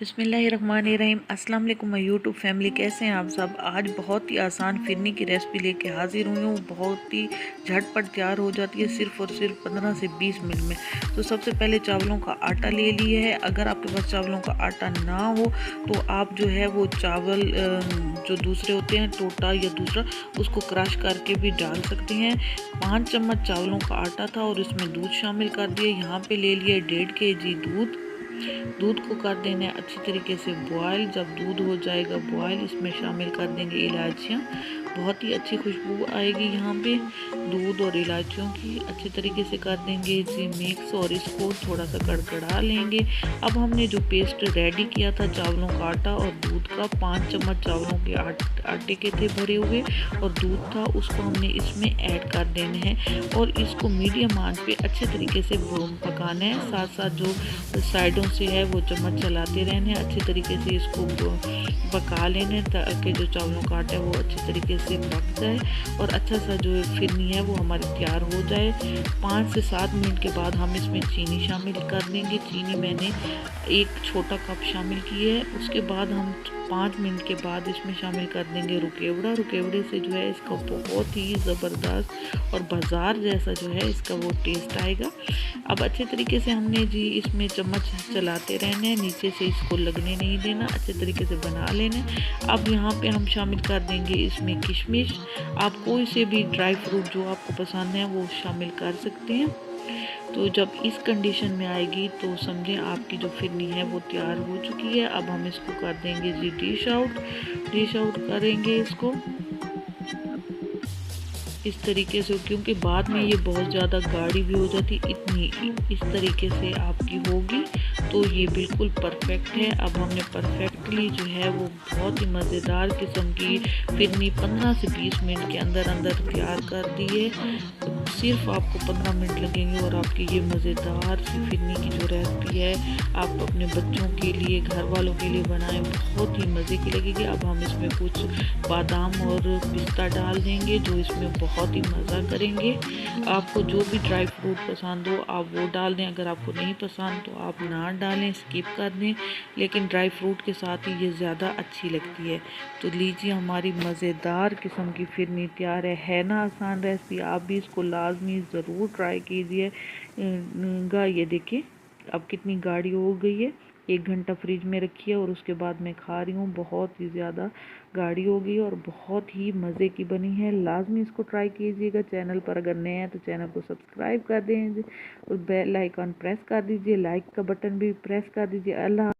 बिस्मिल्लाहिर्रहमानिर्रहीम। अस्सलाम वालेकुम माय यूट्यूब फैमिली, कैसे हैं आप सब। आज बहुत ही आसान फिरनी की रेसिपी लेके हाजिर हुई हूँ। बहुत ही झटपट तैयार हो जाती है सिर्फ़ और सिर्फ 15 से 20 मिनट में। तो सबसे पहले चावलों का आटा ले लिया है। अगर आपके पास चावलों का आटा ना हो तो आप जो है वो चावल जो दूसरे होते हैं टोटा या दूसरा, उसको क्रश करके भी डाल सकते हैं। 5 चम्मच चावलों का आटा था और इसमें दूध शामिल कर दिए। यहाँ पे ले लिया 1.5 kg दूध। दूध को कर देना है अच्छी तरीके से बॉयल। जब दूध हो जाएगा बॉयल, इसमें शामिल कर देंगे इलायचियाँ। बहुत ही अच्छी खुशबू आएगी यहाँ पे दूध और इलायचियों की। अच्छी तरीके से कर देंगे इसे मिक्स और इसको थोड़ा सा कड़कड़ा लेंगे। अब हमने जो पेस्ट रेडी किया था चावलों का आटा और दूध का, 5 चम्मच चावलों के आटे के थे भरे हुए और दूध था, उसको हमने इसमें ऐड कर देना है और इसको मीडियम आंच पे अच्छे तरीके से पकाना है। साथ साथ जो साइडों से है वो चम्मच चलाते रहने, अच्छे तरीके से इसको पका लेने ताकि जो चावलों का आटा है वो अच्छे तरीके से पक जाए और अच्छा सा जो फिरनी है वो हमारी तैयार हो जाए। 5 से 7 मिनट के बाद हम इसमें चीनी शामिल कर देंगे। चीनी मैंने 1 छोटा कप शामिल की है। उसके बाद हम 5 मिनट के बाद इसमें शामिल कर देंगे रुकेवड़ा। रुकेवड़े से जो है इसका बहुत ही ज़बरदस्त और बाज़ार जैसा जो है इसका वो टेस्ट आएगा। अब अच्छे तरीके से हमने जी इसमें चम्मच चलाते रहना है, नीचे से इसको लगने नहीं देना, अच्छे तरीके से बना लेना। अब यहाँ पे हम शामिल कर देंगे इसमें किशमिश। आप कोई से भी ड्राई फ्रूट जो आपको पसंद है वो शामिल कर सकते हैं। तो जब इस कंडीशन में आएगी तो समझें आपकी जो फिरनी है वो तैयार हो चुकी है। अब हम इसको कर देंगे जी डिश आउट करेंगे इसको इस तरीके से, क्योंकि बाद में ये बहुत ज़्यादा गाढ़ी भी हो जाती। इतनी इस तरीके से आपकी होगी तो ये बिल्कुल परफेक्ट है। अब हमने परफेक्टली जो है वो बहुत ही मज़ेदार किस्म की फिरनी 15 से 20 मिनट के अंदर अंदर तैयार कर दी है। सिर्फ आपको 15 मिनट लगेंगे और आपकी ये मज़ेदार सी फिरनी की जो रेसिपी है आप अपने बच्चों के लिए, घर वालों के लिए बनाएं, बहुत ही मज़े की लगेगी। अब हम इसमें कुछ बादाम और पिस्ता डाल देंगे जो इसमें बहुत ही मज़ा करेंगे। आपको जो भी ड्राई फ्रूट पसंद हो आप वो डाल दें, अगर आपको नहीं पसंद तो आप ना डालें, स्किप कर दें, लेकिन ड्राई फ्रूट के साथ ही ये ज़्यादा अच्छी लगती है। तो लीजिए हमारी मज़ेदार किस्म की फिरनी तैयार है ना आसान रेसिपी। आप भी इसको लाजमी ज़रूर ट्राई कीजिए। ये देखिए अब कितनी गाढ़ी हो गई है। 1 घंटा फ्रिज में रखी है और उसके बाद मैं खा रही हूँ। बहुत ही ज़्यादा गाढ़ी हो गई और बहुत ही मज़े की बनी है। लाजमी इसको ट्राई कीजिएगा। चैनल पर अगर नए हैं तो चैनल को सब्सक्राइब कर दें और बेल आइकन प्रेस कर दीजिए, लाइक का बटन भी प्रेस कर दीजिए। अल्लाह।